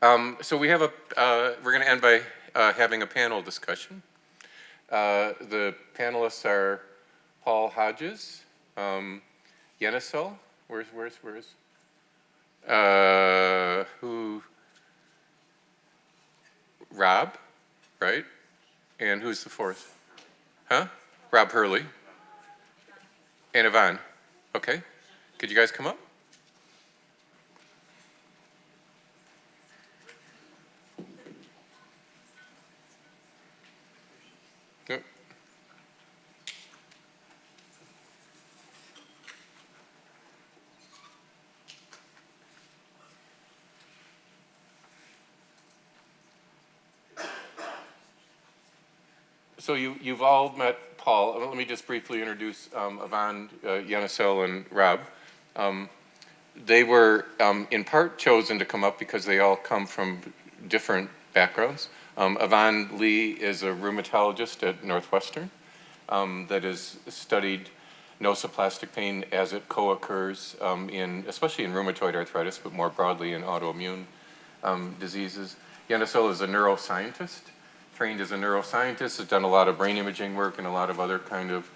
So we have we're going to end by having a panel discussion. The panelists are Paul Hodges, Yenisel, where's, Rob, right? And who's the fourth? Huh? Rob Hurley. And Yvonne. Okay. Could you guys come up? Yep. So you've all met Paul. Let me just briefly introduce Yvonne, Yenisel, and Rob. They were in part chosen to come up because they all come from different backgrounds. Yvonne Lee is a rheumatologist at Northwestern that has studied nociplastic pain as it co-occurs especially in rheumatoid arthritis, but more broadly in autoimmune diseases. Yenisel is a neuroscientist, trained as a neuroscientist, has done a lot of brain imaging work and a lot of other kind of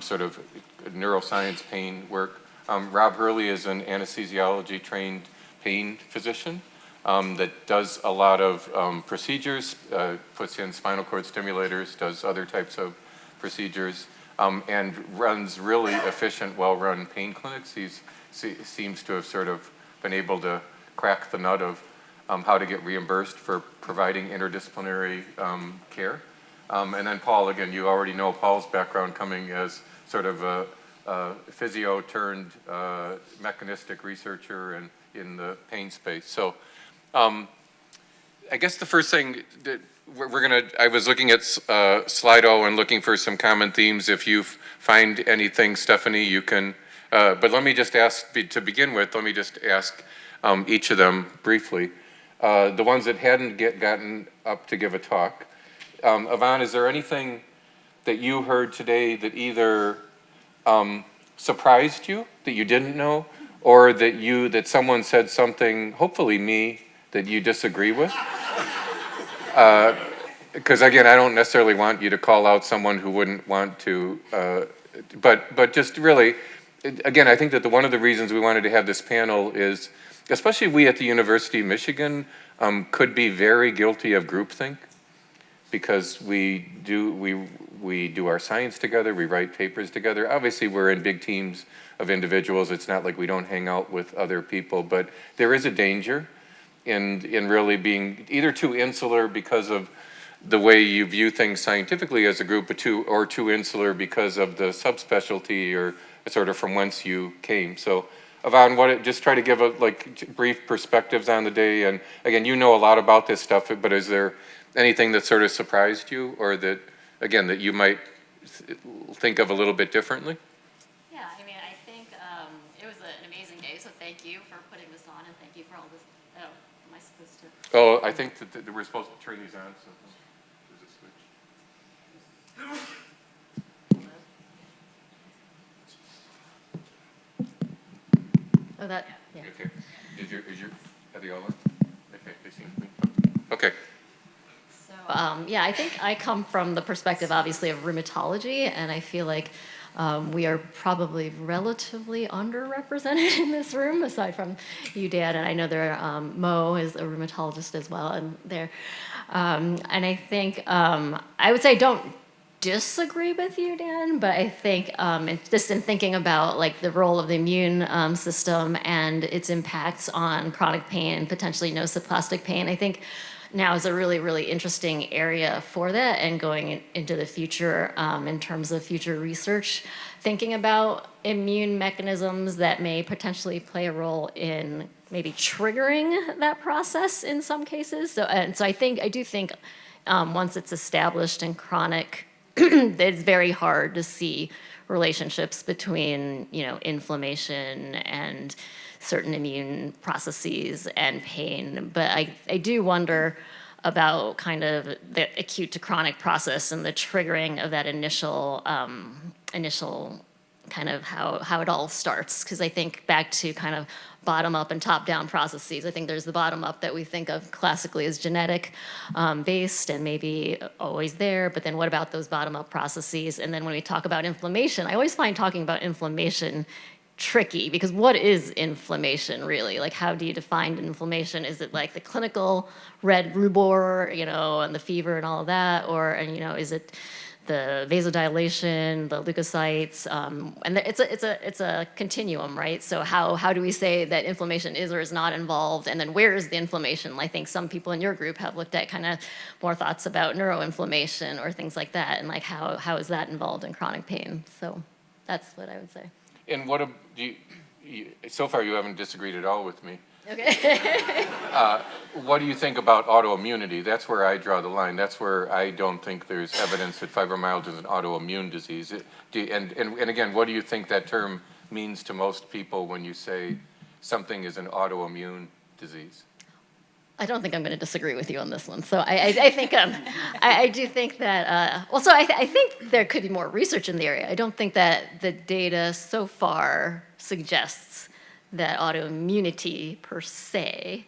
sort of neuroscience pain work. Rob Hurley is an anesthesiology trained pain physician that does a lot of procedures, puts in spinal cord stimulators, does other types of procedures, and runs really efficient, well-run pain clinics. He seems to have sort of been able to crack the nut of how to get reimbursed for providing interdisciplinary care. And then Paul, again, you already know Paul's background coming as sort of a physio turned mechanistic researcher and in the pain space. So I guess the first thing that I was looking at Slido and looking for some common themes. If you find anything, Stephanie, you can, but let me just ask, to begin with, let me just ask each of them briefly. The ones that hadn't gotten up to give a talk. Yvonne, is there anything that you heard today that either surprised you, that you didn't know, or that someone said something, hopefully me, that you disagree with? Because again, I don't necessarily want you to call out someone who wouldn't want to, but just really, again, I think that one of the reasons we wanted to have this panel is, especially we at the University of Michigan could be very guilty of groupthink, because we do our science together, we write papers together. Obviously, we're in big teams of individuals. It's not like we don't hang out with other people, but there is a danger in really being either too insular because of the way you view things scientifically as a group, or too insular because of the subspecialty or sort of from whence you came. So, Yvonne, just try to give brief perspectives on the day. And again, you know a lot about this stuff, but is there anything that sort of surprised you, or that, again, that you might think of a little bit differently? Yeah, I mean, I think it was an amazing day, so thank you for putting this on, and thank you for all this. Oh, am I supposed to? Oh, I think that we're supposed to turn these on, so there's a switch. Oh, that, yeah. Okay, are they all on? Okay, they seem to be. Okay. So, yeah, I think I come from the perspective, obviously, of rheumatology, and I feel like we are probably relatively underrepresented in this room, aside from you, Dan, and I know Mo is a rheumatologist as well, and and I think I would say don't disagree with you, Dan, but I think just in thinking about the role of the immune system and its impacts on chronic pain, potentially nociplastic pain, I think now is a really, really interesting area for that, and going into the future in terms of future research, thinking about immune mechanisms that may potentially play a role in maybe triggering that process in some cases. So I do think once it's established in chronic, it's very hard to see relationships between, inflammation and certain immune processes and pain. But I do wonder about kind of the acute to chronic process and the triggering of that initial kind of how it all starts, because I think back to kind of bottom up and top down processes. I think there's the bottom up that we think of classically as genetic based and maybe always there, but then what about those bottom up processes? And then when we talk about inflammation, I always find talking about inflammation tricky, because what is inflammation really? Like, how do you define inflammation? Is it like the clinical red rubor, you know, and the fever and all of that, or, and you know, is it the vasodilation, the leukocytes, and it's a continuum, right? So how do we say that inflammation is or is not involved, and then where is the inflammation? I think some people in your group have looked at kind of more thoughts about neuroinflammation or things like that, and like how is that involved in chronic pain? So that's what I would say. And what so far you haven't disagreed at all with me. Okay. What do you think about autoimmunity? That's where I draw the line. That's where I don't think there's evidence that fibromyalgia is an autoimmune disease. And again, what do you think that term means to most people when you say something is an autoimmune disease? I don't think I'm going to disagree with you on this one. So I think I do think that so I think there could be more research in the area. I don't think that the data so far suggests that autoimmunity per se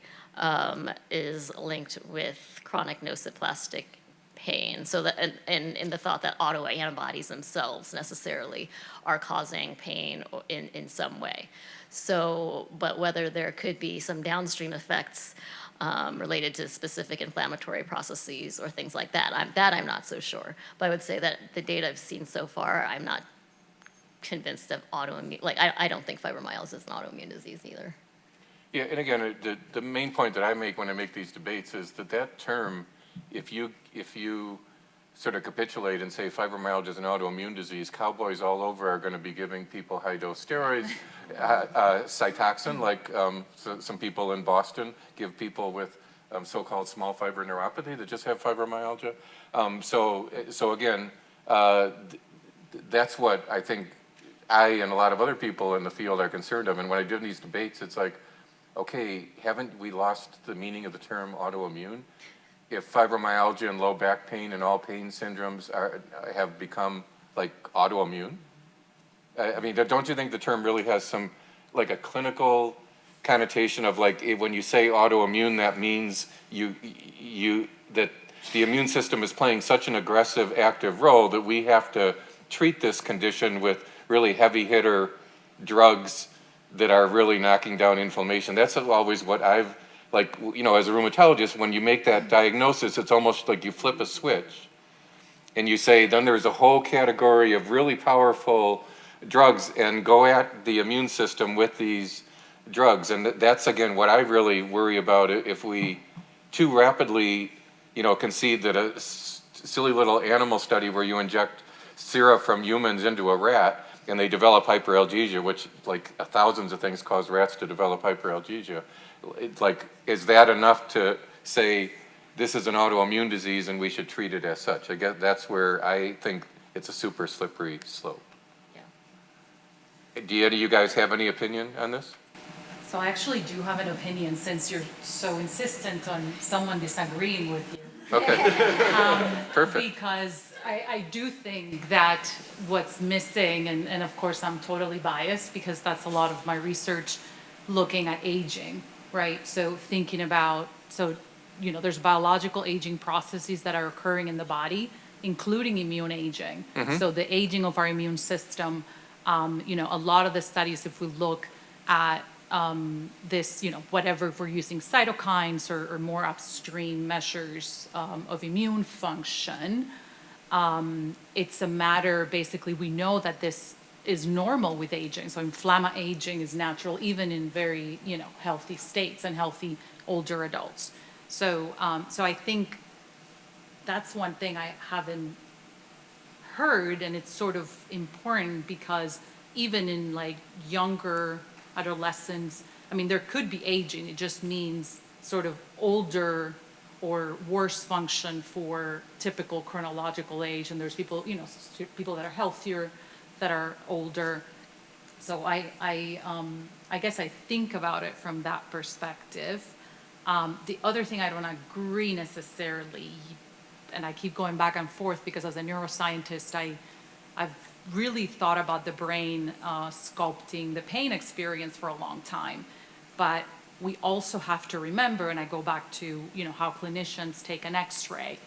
is linked with chronic nociplastic pain. So that, and in the thought that autoantibodies themselves necessarily are causing pain in some way. So, but whether there could be some downstream effects related to specific inflammatory processes or things like that, I'm not so sure. But I would say that the data I've seen so far, I'm not convinced of autoimmune. Like, I don't think fibromyalgia is an autoimmune disease either. Yeah, and again, the main point that I make when I make these debates is that term, if you sort of capitulate and say fibromyalgia is an autoimmune disease, cowboys all over are going to be giving people high-dose steroids, Cytoxin, like some people in Boston give people with so-called small fiber neuropathy that just have fibromyalgia. So again, that's what I think I and a lot of other people in the field are concerned of. And when I do these debates, it's like, okay, haven't we lost the meaning of the term autoimmune? If fibromyalgia and low back pain and all pain syndromes have become like autoimmune? I mean, don't you think the term really has some, like a clinical connotation of like, when you say autoimmune, that means that the immune system is playing such an aggressive, active role that we have to treat this condition with really heavy hitter drugs that are really knocking down inflammation. That's always what I've, like, you know, as a rheumatologist, when you make that diagnosis, it's almost like you flip a switch and you say, then there's a whole category of really powerful drugs, and go at the immune system with these drugs. And that's, again, what I really worry about if we too rapidly, you know, concede that a silly little animal study where you inject sera from humans into a rat and they develop hyperalgesia, which, like, thousands of things cause rats to develop hyperalgesia. It's like, is that enough to say this is an autoimmune disease and we should treat it as such? I guess that's where I think it's a super slippery slope. Yeah. Do any of you guys have any opinion on this? So I actually do have an opinion, since you're so insistent on someone disagreeing with you. Okay. Perfect. Because I do think that what's missing, and of course I'm totally biased because that's a lot of my research looking at aging, right? So thinking about, you know, there's biological aging processes that are occurring in the body, including immune aging. Mm-hmm. So the aging of our immune system, you know, a lot of the studies, if we look at this, you know, whatever, if we're using cytokines or more upstream measures of immune function, it's a matter, basically, we know that this is normal with aging. So aging is natural, even in very, you know, healthy states and healthy older adults. So I think that's one thing I haven't heard, and it's sort of important because even in like younger adolescents, I mean, there could be aging. It just means sort of older or worse function for typical chronological age. And there's people, you know, people that are healthier, that are older. So I guess I think about it from that perspective. The other thing I don't agree necessarily, and I keep going back and forth because as a neuroscientist, I've really thought about the brain sculpting the pain experience for a long time. But we also have to remember, and I go back to, how clinicians take an x-ray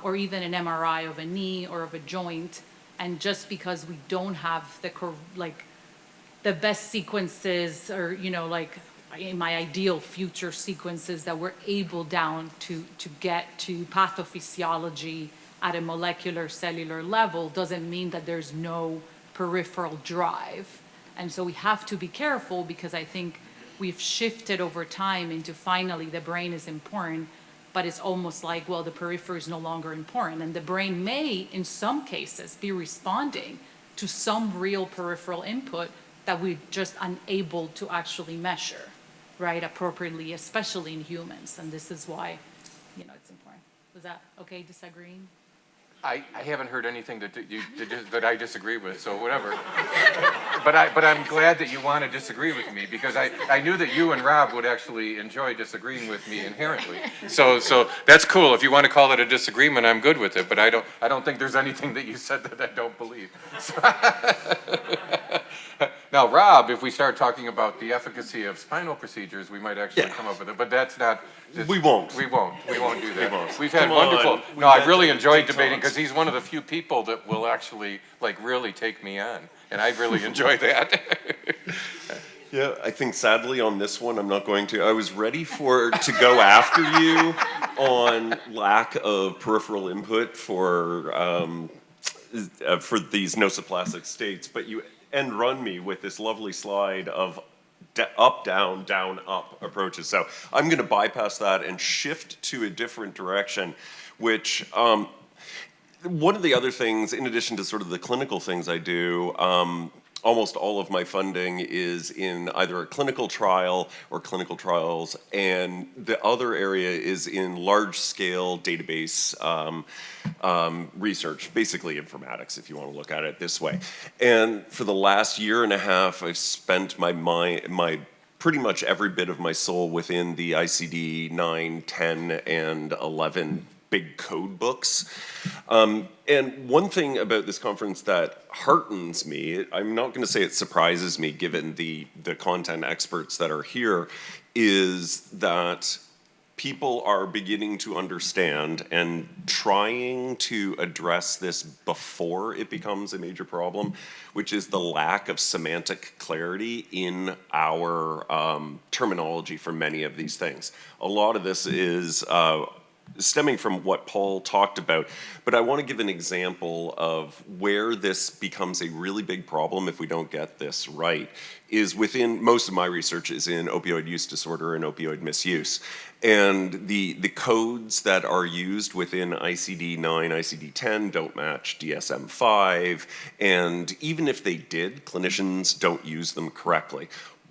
or even an MRI of a knee or of a joint, and just because we don't have the best sequences or, in my ideal future sequences that we're able down to get to pathophysiology at a molecular cellular level, doesn't mean that there's no peripheral drive. And so we have to be careful, because I think we've shifted over time into finally the brain is important, but it's almost like, well, the periphery is no longer important. And the brain may, in some cases, be responding to some real peripheral input that we're just unable to actually measure, right, appropriately, especially in humans. And this is why, it's important. Was that okay disagreeing? I haven't heard anything that I disagree with, so whatever. But I'm glad that you want to disagree with me, because I knew that you and Rob would actually enjoy disagreeing with me inherently. So that's cool. If you want to call it a disagreement, I'm good with it. But I don't think there's anything that you said that I don't believe. So now, Rob, if we start talking about the efficacy of spinal procedures, we might actually come up with it. But that's not. We won't. We won't do that. We won't. We've had Come wonderful. on. No, I really We've enjoyed had debating, talks. because he's one of the few people that will actually really take me on, and I really enjoy that. Yeah, I think sadly on this one, I'm not going to. I was ready to go after you on lack of peripheral input for these nociplastic states, but you end run me with this lovely slide of up, down, up approaches. So I'm going to bypass that and shift to a different direction, which one of the other things, in addition to sort of the clinical things I do, almost all of my funding is in either a clinical trial or clinical trials, and the other area is in large-scale database research, basically informatics, if you want to look at it this way. And for the last year and a half, I've spent my pretty much every bit of my soul within the ICD 9, 10, and 11 big code books. And one thing about this conference that heartens me, I'm not going to say it surprises me given the content experts that are here, is that people are beginning to understand and trying to address this before it becomes a major problem, which is the lack of semantic clarity in our terminology for many of these things. A lot of this is stemming from what Paul talked about, but I want to give an example of where this becomes a really big problem if we don't get this right, is within, most of my research is in opioid use disorder and opioid misuse. And the codes that are used within ICD-9, ICD-10 don't match DSM-5, and even if they did, clinicians don't use them correctly.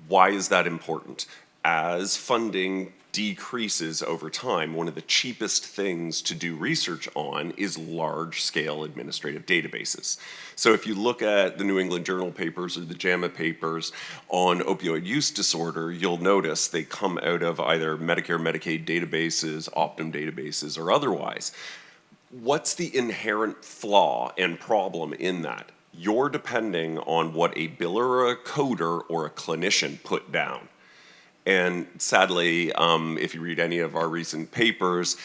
Why is that important? As funding decreases over time, one of the cheapest things to do research on is large-scale administrative databases. So if you look at the New England Journal papers or the JAMA papers on opioid use disorder, you'll notice they come out of either Medicare, Medicaid databases, Optum databases, or otherwise. What's the inherent flaw and problem in that? You're depending on what a biller or a coder or a clinician put down. And sadly, if you read any of our recent papers,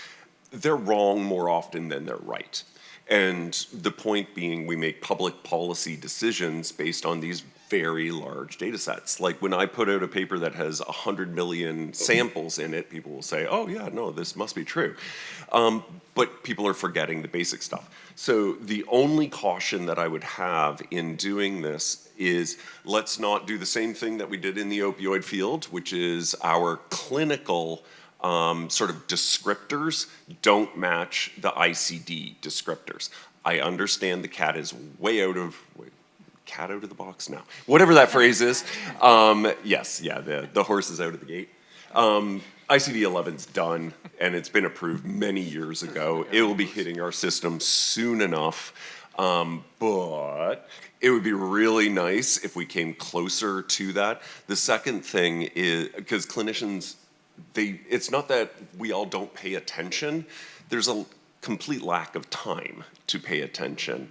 they're wrong more often than they're right. And the point being, we make public policy decisions based on these very large data sets. Like when I put out a paper that has 100 million samples in it, people will say, oh yeah, no, this must be true. But people are forgetting the basic stuff. So the only caution that I would have in doing this is let's not do the same thing that we did in the opioid field, which is our clinical sort of descriptors don't match the ICD descriptors. I understand the cat is out of the box now. Whatever that phrase is. Yes, yeah, the horse is out of the gate. ICD-11's done, and it's been approved many years ago. It will be hitting our system soon enough, but it would be really nice if we came closer to that. The second thing is, because clinicians, it's not that we all don't pay attention. There's a complete lack of time to pay attention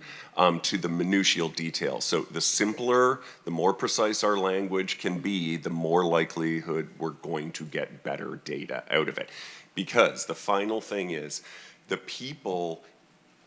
to the minutial detail. So the simpler, the more precise our language can be, the more likelihood we're going to get better data out of it. Because the final thing is, the people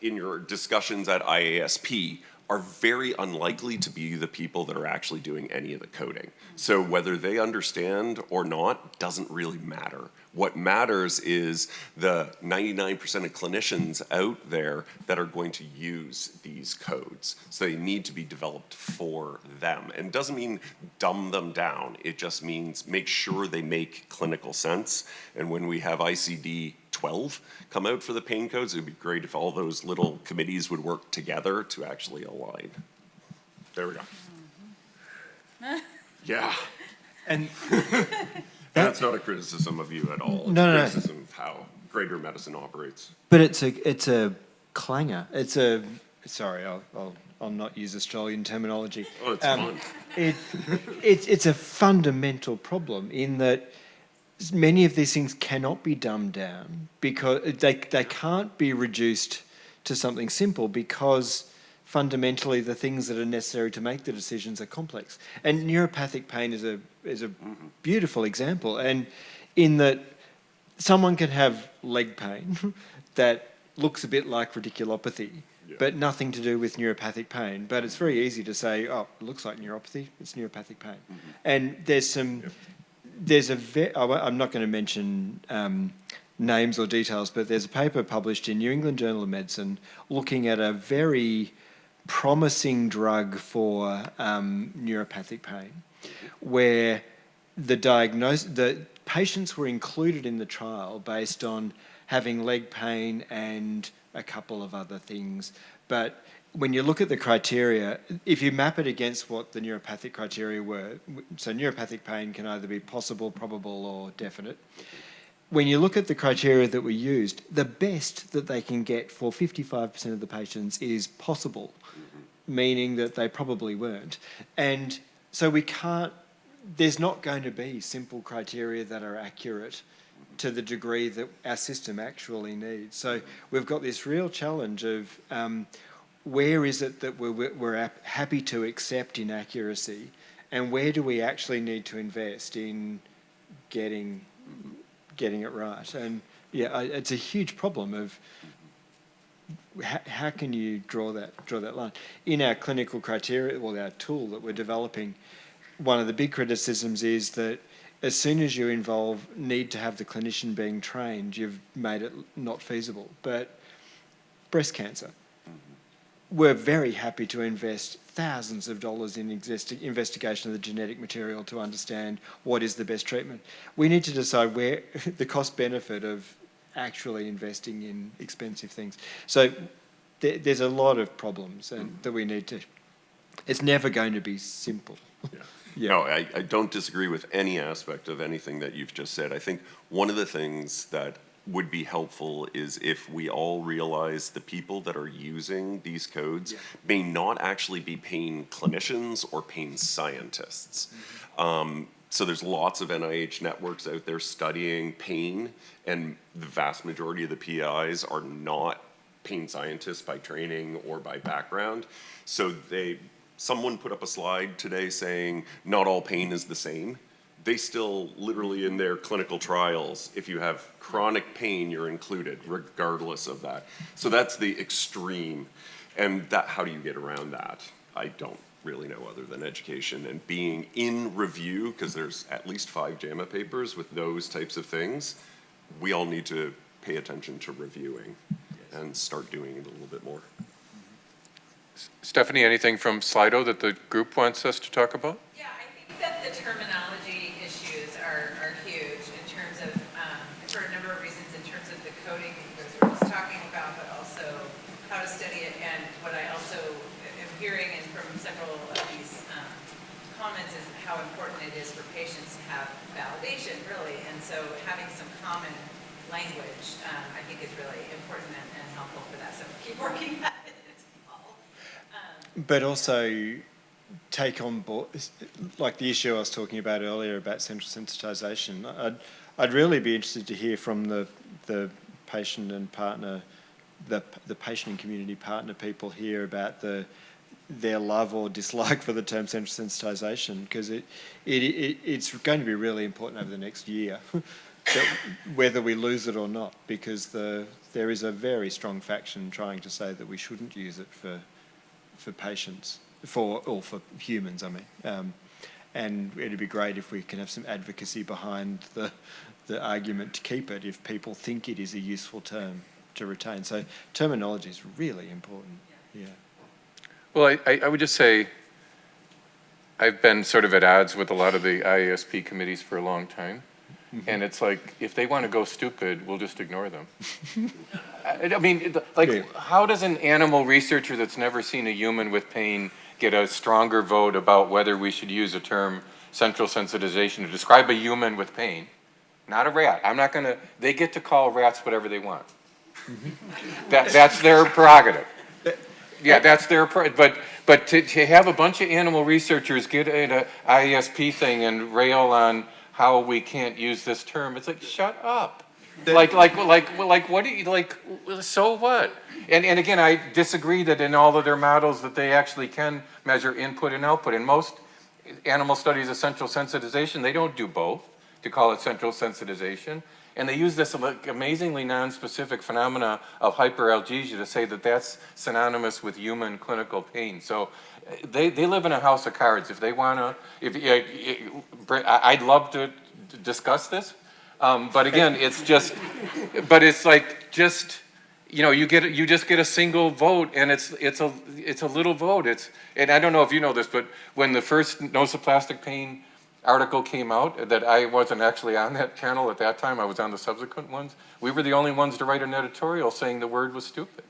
in your discussions at IASP are very unlikely to be the people that are actually doing any of the coding. So whether they understand or not doesn't really matter. What matters is the 99% of clinicians out there that are going to use these codes. So they need to be developed for them. And it doesn't mean dumb them down. It just means make sure they make clinical sense. And when we have ICD 12 come out for the pain codes, it would be great if all those little committees would work together to actually align. There we go. Yeah. And That's not a criticism of you at all. It's No, a no, no. criticism of how greater medicine operates. but it's a clanger. Sorry, I'll not use Australian terminology. Oh, it's fun. It's a fundamental problem in that many of these things cannot be dumbed down because they can't be reduced to something simple because fundamentally the things that are necessary to make the decisions are complex. And neuropathic pain is a beautiful example, and in that someone can have leg pain that looks a bit like radiculopathy, but nothing to do with neuropathic pain. But it's very easy to say, oh, it looks like neuropathy, it's neuropathic pain. And I'm not going to mention names or details, but there's a paper published in New England Journal of Medicine looking at a very promising drug for neuropathic pain, where the patients were included in the trial based on having leg pain and a couple of other things. But when you look at the criteria, if you map it against what the neuropathic criteria were, so neuropathic pain can either be possible, probable, or definite. When you look at the criteria that were used, the best that they can get for 55% of the patients is possible, meaning that they probably weren't. And so there's not going to be simple criteria that are accurate to the degree that our system actually needs. So we've got this real challenge of where is it that we're happy to accept inaccuracy, and where do we actually need to invest in getting it right? And it's a huge problem of how can you draw that line in our clinical criteria, our tool that we're developing. One of the big criticisms is that as soon as you need to have the clinician being trained, you've made it not feasible. But breast cancer, we're very happy to invest thousands of dollars in investigation of the genetic material to understand what is the best treatment. We need to decide where the cost benefit of actually investing in expensive things. So there's a lot of problems that we need to. It's never going to be simple. No, I don't disagree with any aspect of anything that you've just said. I think one of the things that would be helpful is if we all realize the people that are using these codes may not actually be pain clinicians or pain scientists. So there's lots of NIH networks out there studying pain, and the vast majority of the PIs are not pain scientists by training or by background. So someone put up a slide today saying not all pain is the same. They still, literally in their clinical trials, if you have chronic pain, you're included, regardless of that. So that's the extreme. And how do you get around that? I don't really know, other than education and being in review, because there's at least 5 JAMA papers with those types of things. We all need to pay attention to reviewing and start doing it a little bit more. Stephanie, anything from Slido that the group wants us to talk about? Yeah, I think that the terminology issues are huge in terms of, for a number of reasons, in terms of the coding that you guys were just talking about, but also how to study it. And what I also am hearing and from several of these comments is how important it is for patients to have validation, really. And so having some common language, I think is really important and helpful for that. So keep working at it. But also take on board, like the issue I was talking about earlier about central sensitization. I'd really be interested to hear from the patient and partner the patient and community partner people hear about their love or dislike for the term central sensitisation, because it's going to be really important over the next year, whether we lose it or not, because there is a very strong faction trying to say that we shouldn't use it for patients, for humans, I mean. And it'd be great if we can have some advocacy behind the argument to keep it if people think it is a useful term to retain. So terminology is really important. Yeah. Well, I would just say I've been sort of at odds with a lot of the IASP committees for a long time. Mm-hmm. And it's like, if they want to go stupid, we'll just ignore them. I mean, how does an animal researcher that's never seen a human with pain get a stronger vote about whether we should use the term central sensitization to describe a human with pain? Not a rat. I'm not going to, they get to call rats whatever they want. Mm-hmm. That's their prerogative. Yeah, that's their, but to have a bunch of animal researchers get in an ISP thing and rail on how we can't use this term, it's like, shut up. Like what do you, so what? And again, I disagree that in all of their models that they actually can measure input and output. In most animal studies of central sensitization, they don't do both to call it central sensitization. And they use this amazingly non-specific phenomena of hyperalgesia to say that that's synonymous with human clinical pain. So they live in a house of cards. If they want to, I'd love to discuss this. But again, it's just, but it's like just, you just get a single vote, and it's a little vote. And I don't know if you know this, but when the first Nociplastic pain article came out, that I wasn't actually on that channel at that time, I was on the subsequent ones, we were the only ones to write an editorial saying the word was stupid.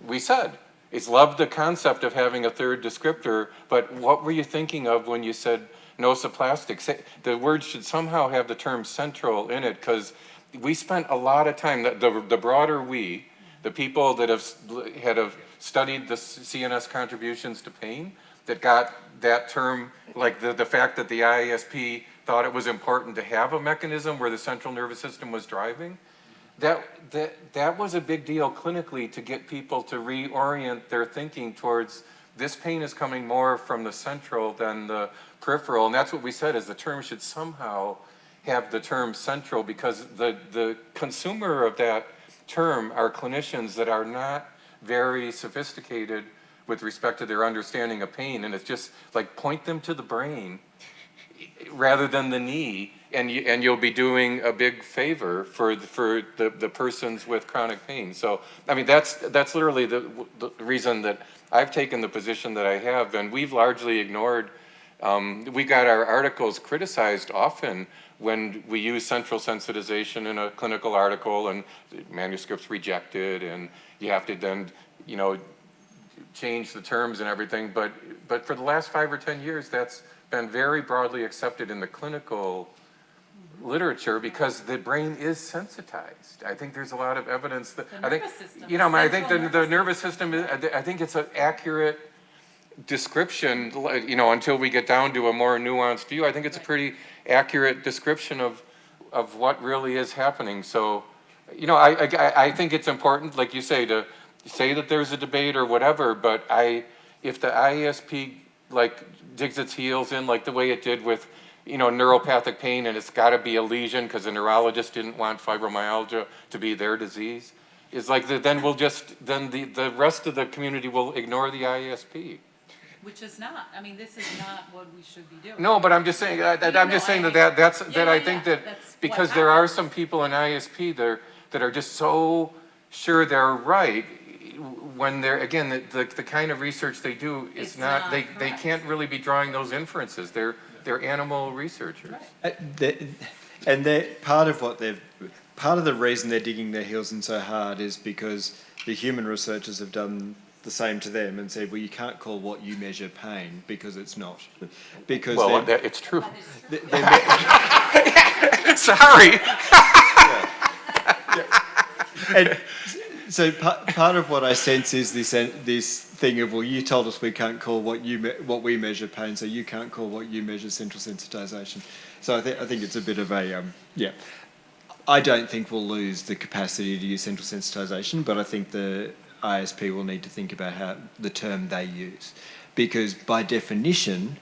We said, it's loved the concept of having a third descriptor, but what were you thinking of when you said Nociplastic? The word should somehow have the term central in it, because we spent a lot of time, the broader we, the people that have studied the CNS contributions to pain, that got that term, like the fact that the IASP thought it was important to have a mechanism where the central nervous system was driving, that was a big deal clinically to get people to reorient their thinking towards this pain is coming more from the central than the peripheral. And that's what we said, is the term should somehow have the term central, because the consumer of that term are clinicians that are not very sophisticated with respect to their understanding of pain, and it's just like point them to the brain rather than the knee, and you'll be doing a big favor for the persons with chronic pain. So I mean that's literally the reason that I've taken the position that I have, and we've largely ignored. We got our articles criticized often when we use central sensitization in a clinical article, and manuscripts rejected, and you have to then change the terms and everything, but for the last 5 or 10 years, that's been very broadly accepted in the clinical literature, because the brain is sensitized. I think there's a lot of evidence that I think the nervous system is, I think it's an accurate description, until we get down to a more nuanced view. I think it's a pretty accurate description of what really is happening. So, I think it's important, like you say, to say that there's a debate or whatever, but if the IASP digs its heels in like the way it did with neuropathic pain, and it's got to be a lesion because the neurologist didn't want fibromyalgia to be their disease, is like then the rest of the community will ignore the IASP. Which is not. I mean, this is not what we should be doing. No, but I'm just saying I think that because there are some people in ISP that are just so sure they're right, when they're, again, the kind of research they do is not they can't really be drawing those inferences. They're animal researchers. Right. And part of the reason they're digging their heels in so hard is because the human researchers have done the same to them and said, well, you can't call what you measure pain because it's not. Because it's true. Sorry. And so part of what I sense is this thing of, well, you told us we can't call what we measure pain, so you can't call what you measure central sensitization. So I think it's a bit of a I don't think we'll lose the capacity to use central sensitization, but I think the ISP will need to think about how the term they use. Because by definition,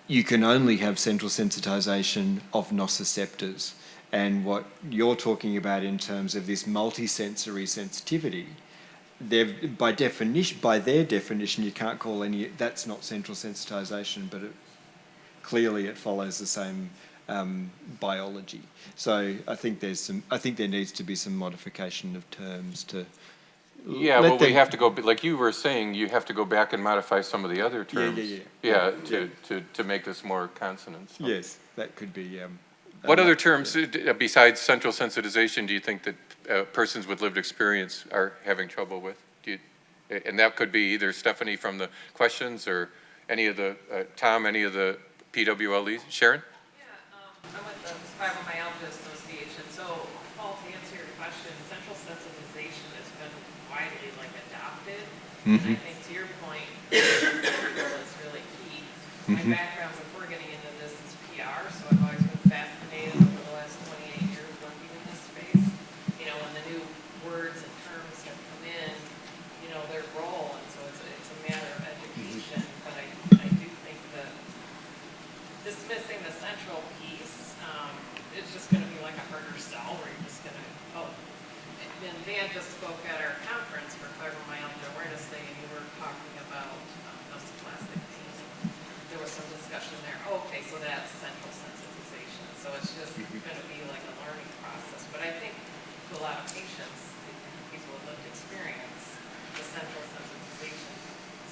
you can only have central sensitization of nociceptors. And what you're talking about in terms of this multisensory sensitivity, by their definition, you can't call that's not central sensitization, but clearly it follows the same biology. So I think there needs to be some modification of terms to. Yeah, well, we have to go, like you were saying, you have to go back and modify some of the other terms. Yeah, to make this more consonant. So. Yes, that could be. What other terms, besides central sensitization, do you think that persons with lived experience are having trouble with? And that could be either Stephanie from the questions or any of the, Tom, any of the PWLEs. Sharon? Yeah, I'm with the Fibromyalgia Association. So, Paul, to answer your question, central sensitization has been widely adopted. And I think to your point, it's really key. My background before getting into this is PR, so I've always been fascinated over the last 28 years working in this space. You know, when the new words and terms have come in, you know, their role, and so it's a matter of education. But I do think that dismissing the central piece, it's just going to be like a harder sell where you're just going to, and Dan just spoke at our conference for Fibromyalgia Awareness Day, and you were talking about Nociplastic pain. There was some discussion there. Oh, okay, so that's central sensitization. So it's just going to be like a learning process. But I think to a lot of patients, people with lived experience, the central sensitization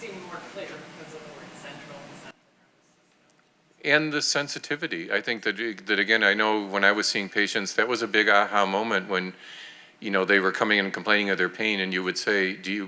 seems more clear because of the word central and central nervous system. And the sensitivity. I think that again, I know when I was seeing patients, that was a big aha moment when, you know, they were coming in and complaining of their pain, and you would say, do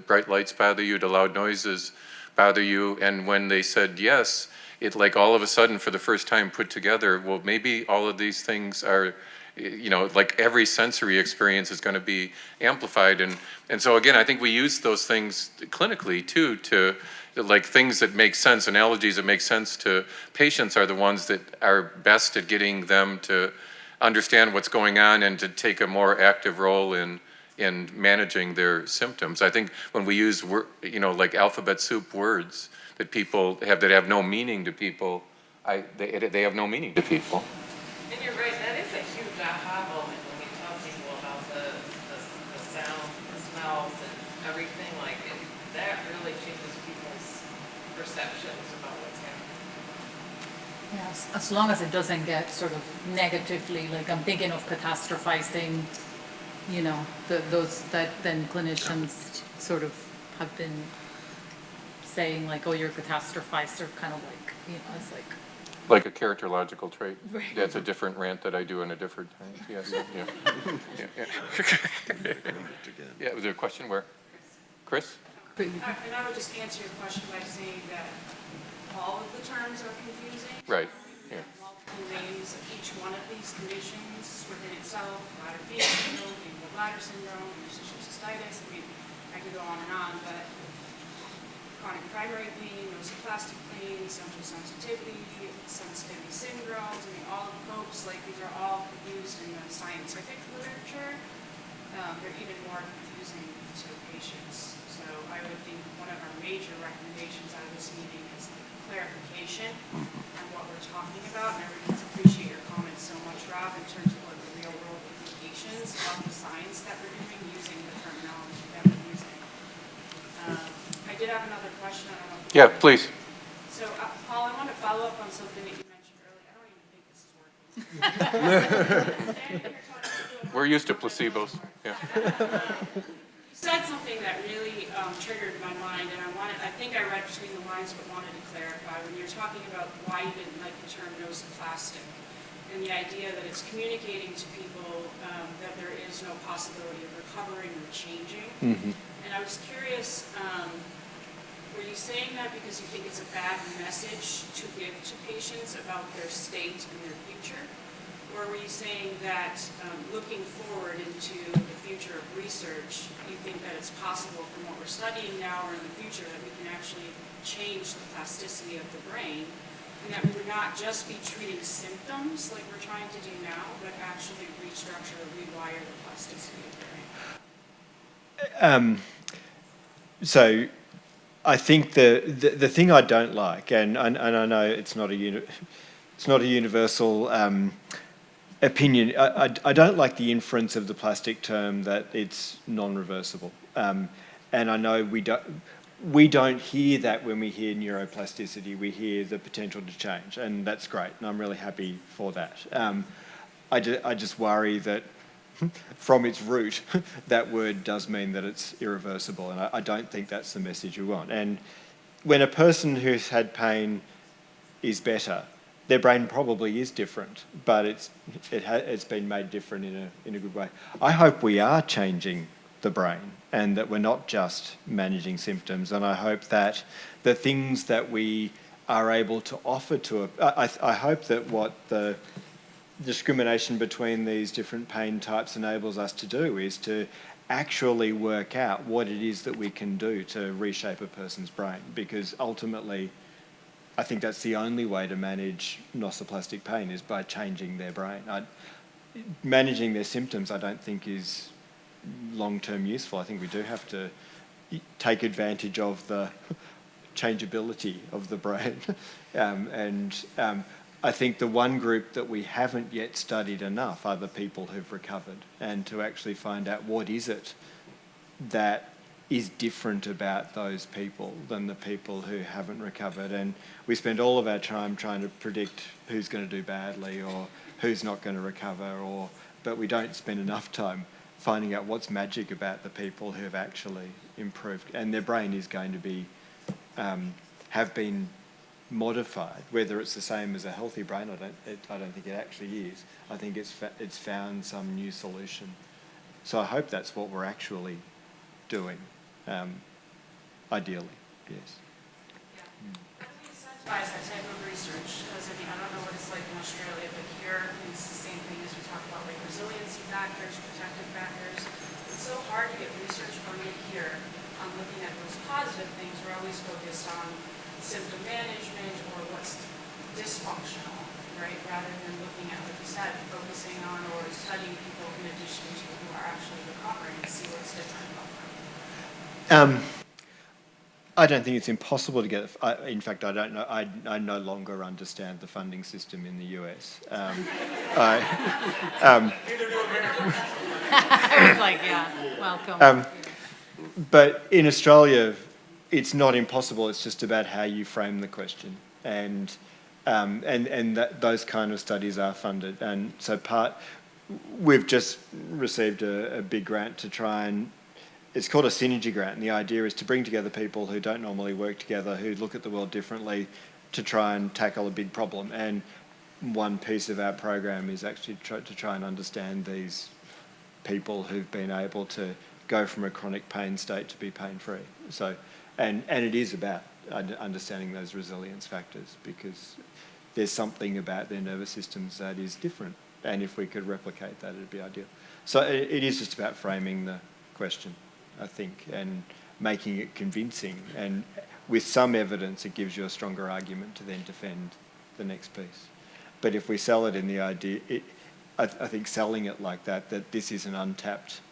bright lights bother you? Do loud noises bother you? And when they said yes, it like all of a sudden for the first time put together, well, maybe all of these things are, you know, like every sensory experience is going to be amplified. And so again, I think we use those things clinically too, to like things that make sense, analogies that make sense to patients are the ones that are best at getting them to understand what's going on and to take a more active role in managing their symptoms. I think when we use, you know, like alphabet soup words that people have that have no meaning to people, they have no meaning to people. And you're right, that is a huge aha moment when we tell people about the sounds, the smells, and everything like it. That really changes people's perceptions about what's happening. Yes, as long as it doesn't get sort of negatively, like I'm thinking of catastrophizing, you know, those that then clinicians sort of have been saying like, oh, you're catastrophized, or kind of like, you know, it's like a characterological trait. Right. That's a different rant that I do in a different time. Yes. Yeah. Yeah. Was there a question where? Chris? And I would just answer your question by saying that all of the terms are confusing. Right. Yeah. Multiple names of each one of these conditions within itself: bladder pain syndrome, femoral bladder syndrome, interstitial cystitis. I mean, I could go on and on, but chronic primary pain, nociplastic pain, central sensitivity syndromes. I mean, all of the COPCs, like these are all used in the scientific literature. They're even more confusing to patients. So I would think one of our major recommendations out of this meeting is clarification on what we're talking about. And I really appreciate your comments so much, Rob, in terms of what the real world implications of the science that we're doing using the terminology that we're using. I did have another question. I don't know. Yeah, please. So, Paul, I want to follow up on something that you mentioned earlier. I don't even think this is working. We're used to placebos. Yeah. You said something that really triggered my mind, and I think I read between the lines but wanted to clarify. When you're talking about why you didn't like the term nociplastic, and the idea that it's communicating to people that there is no possibility of recovering or changing. And I was curious, were you saying that because you think it's a bad message to give to patients about their state and their future? Or were you saying that looking forward into the future of research, you think that it's possible from what we're studying now or in the future that we can actually change the plasticity of the brain and that we would not just be treating symptoms like we're trying to do now, but actually restructure, rewire the plasticity of the brain. So I think the thing I don't like, and I know it's not a universal opinion. I don't like the inference of the plastic term that it's non-reversible, and I know we don't hear that when we hear neuroplasticity. We hear the potential to change, and that's great, and I'm really happy for that. I just worry that from its root, that word does mean that it's irreversible, and I don't think that's the message we want. And when a person who's had pain is better, their brain probably is different, but it's been made different in a good way. I hope we are changing the brain and that we're not just managing symptoms, and I hope that the things that we are able to offer to I hope that what the discrimination between these different pain types enables us to do is to actually work out what it is that we can do to reshape a person's brain, because ultimately I think that's the only way to manage nociplastic pain is by changing their brain. Managing their symptoms I don't think is long-term useful. I think we do have to take advantage of the changeability of the brain. I think the one group that we haven't yet studied enough are the people who've recovered, and to actually find out what is it that is different about those people than the people who haven't recovered. And we spend all of our time trying to predict who's going to do badly or who's not going to recover, but we don't spend enough time finding out what's magic about the people who have actually improved. And their brain is going to be, have been modified. Whether it's the same as a healthy brain, I don't think it actually is. I think it's found some new solution. So I hope that's what we're actually doing, ideally, yes. Yeah. How do we incentivize that type of research? Because I don't know what it's like in Australia, but here it's the same thing as we talk about, like resiliency factors, protective factors. It's so hard to get research funded here on looking at those positive things. We're always focused on symptom management or what's dysfunctional, right? Rather than looking at, like you said, focusing on or studying people in addition to who are actually recovering to see what's different about them. I don't think it's impossible to get. In fact, I don't know. I no longer understand the funding system in the US. I was like, yeah, welcome. But in Australia, it's not impossible. It's just about how you frame the question, and those kind of studies are funded. And so we've just received a big grant to try and. It's called a synergy grant, and the idea is to bring together people who don't normally work together, who look at the world differently, to try and tackle a big problem. And one piece of our program is actually to try and understand these people who've been able to go from a chronic pain state to be pain-free. So, and it is about understanding those resilience factors, because there's something about their nervous systems that is different, and if we could replicate that, it'd be ideal. So it is just about framing the question, I think, and making it convincing, and with some evidence it gives you a stronger argument to then defend the next piece. But if we sell it in the idea, I think selling it like that this is an untapped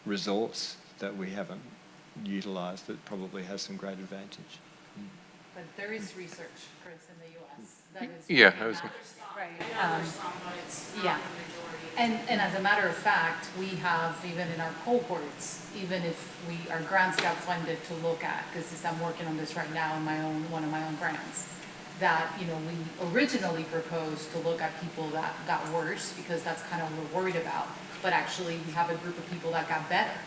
resource that we haven't utilised, that probably has some great advantage. But there is research, Chris, in the US that is Yeah, I was. right. Yeah. And as a matter of fact, we have, even in our cohorts, even if our grants got funded to look at, because I'm working on this right now in one of my own grants, that, we originally proposed to look at people that got worse, because that's kind of what we're worried about. But actually, we have a group of people that got better.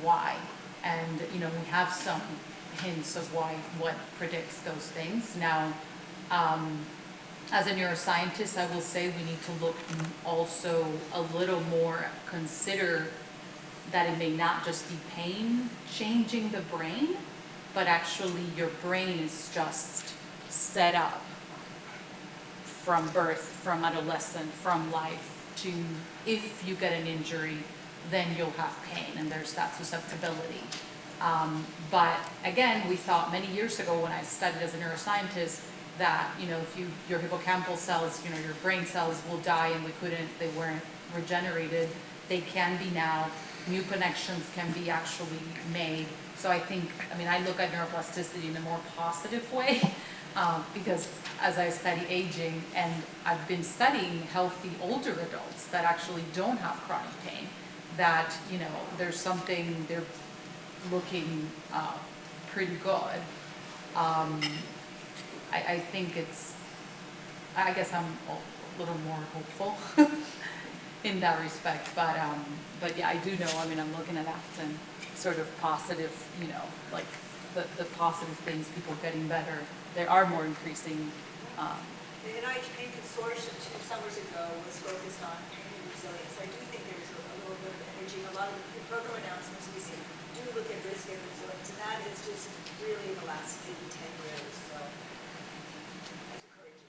Why? And, we have some hints of what predicts those things. Now, as a neuroscientist, I will say we need to look also a little more, consider that it may not just be pain changing the brain, but actually your brain is just set up from birth, from adolescence, from life to, if you get an injury, then you'll have pain, and there's that susceptibility. But again, we thought many years ago when I studied as a neuroscientist, that, if your hippocampal cells, your brain cells will die and they weren't regenerated, they can be now, new connections can be actually made. So I think, I look at neuroplasticity in a more positive way, because as I study aging, and I've been studying healthy older adults that actually don't have chronic pain, that, there's something, they're looking pretty good. I think I guess I'm a little more hopeful in that respect, but yeah, I do know, I'm looking at Afton, sort of positive, like the positive things, people getting better, there are more increasing. The NIH Pain Consortium 2 summers ago was focused on pain and resilience. I do think there's a little bit of energy. A lot of the program announcements we see do look at risk and resilience, and that is just really in the last maybe 10 years. So that's encouraging.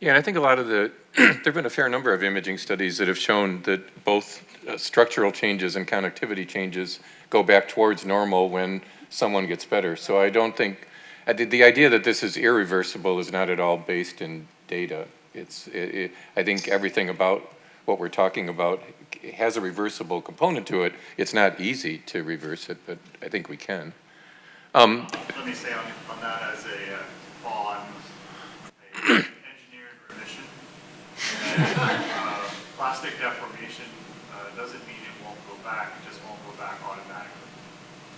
Yeah, and I think a lot of there've been a fair number of imaging studies that have shown that both structural changes and connectivity changes go back towards normal when someone gets better. So I don't think, the idea that this is irreversible is not at all based in data. I think everything about what we're talking about has a reversible component to it. It's not easy to reverse it, but I think we can. Let me say on that as a Paul, I'm an engineer in remission. And plastic deformation doesn't mean it won't go back, it just won't go back automatically.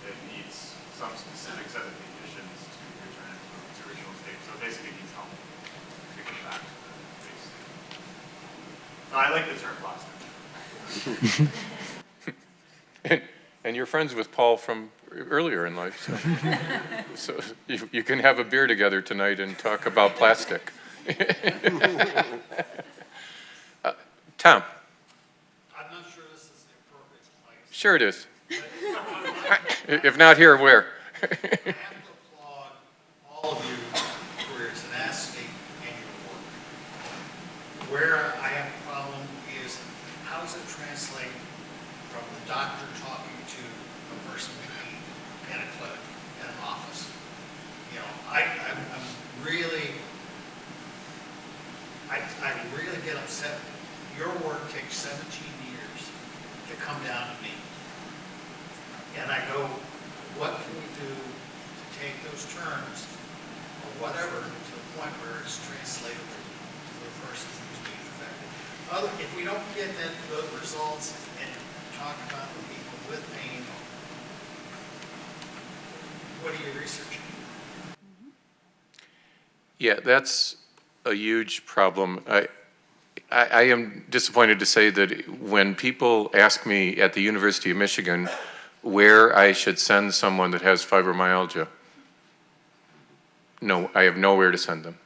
It needs some specific set of conditions to return it to its original state. So it basically needs help to get back to the base state. I like the term plastic. And you're friends with Paul from earlier in life, so you can have a beer together tonight and talk about plastic. Tom. I'm not sure this is the appropriate place. Sure it is. If not here, where? I have to applaud all of you for your tenacity and your work. Where I have a problem is how does it translate from the doctor talking to a person in a clinic, in an office? I'm really, I really get upset. Your work takes 17 years to come down to me. And I go, what can we do to take those terms or whatever to the point where it's translatable to the person who's being affected? If we don't get those results and talk about the people with pain, what are you researching? Yeah, that's a huge problem. I am disappointed to say that when people ask me at the University of Michigan where I should send someone that has fibromyalgia, no, I have nowhere to send them.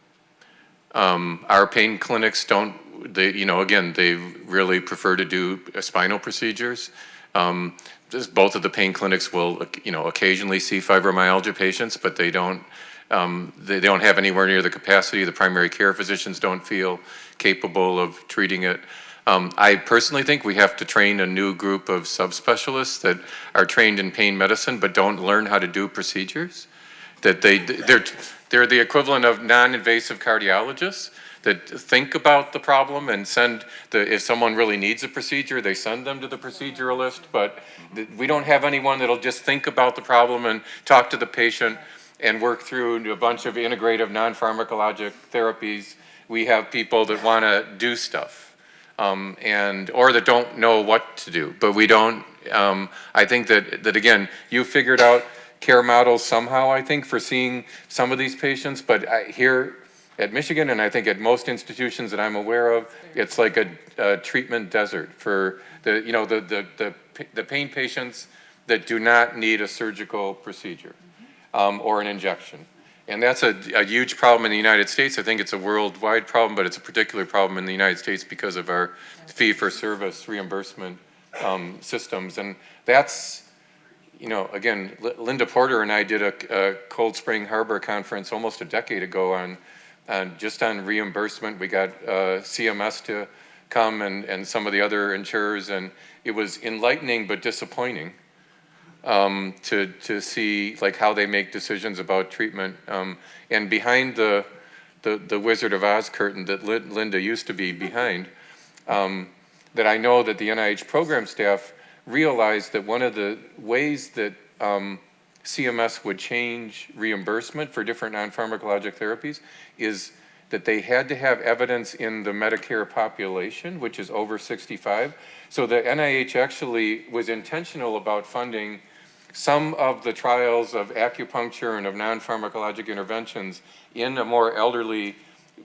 Our pain clinics don't, again, they really prefer to do spinal procedures. Both of the pain clinics will, occasionally see fibromyalgia patients, but they don't have anywhere near the capacity. The primary care physicians don't feel capable of treating it. I personally think we have to train a new group of subspecialists that are trained in pain medicine but don't learn how to do procedures. That they're the equivalent of non-invasive cardiologists that think about the problem and if someone really needs a procedure, they send them to the proceduralist, but we don't have anyone that'll just think about the problem and talk to the patient and work through a bunch of integrative non-pharmacologic therapies. We have people that want to do stuff or that don't know what to do, but we don't. I think that again, you figured out care models somehow, I think, for seeing some of these patients, but here at Michigan, and I think at most institutions that I'm aware of, it's like a treatment desert for the pain patients that do not need a surgical procedure or an injection. And that's a huge problem in the United States. I think it's a worldwide problem, but it's a particular problem in the United States because of our fee-for-service reimbursement systems. And that's, again, Linda Porter and I did a Cold Spring Harbor conference almost a decade ago on just on reimbursement. We got CMS to come and some of the other insurers, and it was enlightening but disappointing to see like how they make decisions about treatment. And behind the the Wizard of Oz curtain that Linda used to be behind, that I know that the NIH program staff realized that one of the ways that CMS would change reimbursement for different non-pharmacologic therapies is that they had to have evidence in the Medicare population, which is over 65. So the NIH actually was intentional about funding some of the trials of acupuncture and of non-pharmacologic interventions in a more elderly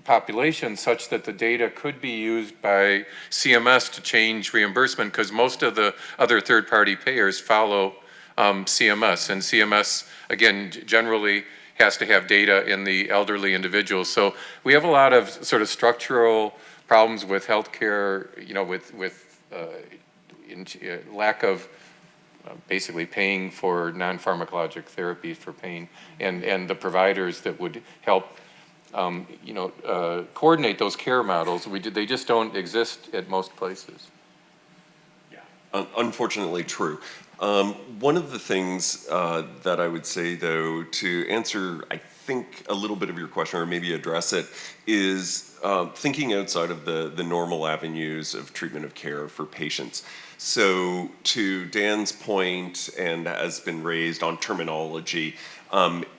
population, such that the data could be used by CMS to change reimbursement, because most of the other third-party payers follow CMS, and CMS, again, generally has to have data in the elderly individuals. So we have a lot of sort of structural problems with healthcare, you know, with lack of basically paying for non-pharmacologic therapy for pain, and the providers that would help coordinate those care models. They just don't exist at most places. Yeah, unfortunately true. One of the things that I would say, though, to answer, I think, a little bit of your question, or maybe address it, is thinking outside of the normal avenues of treatment of care for patients. So to Dan's point, and has been raised on terminology,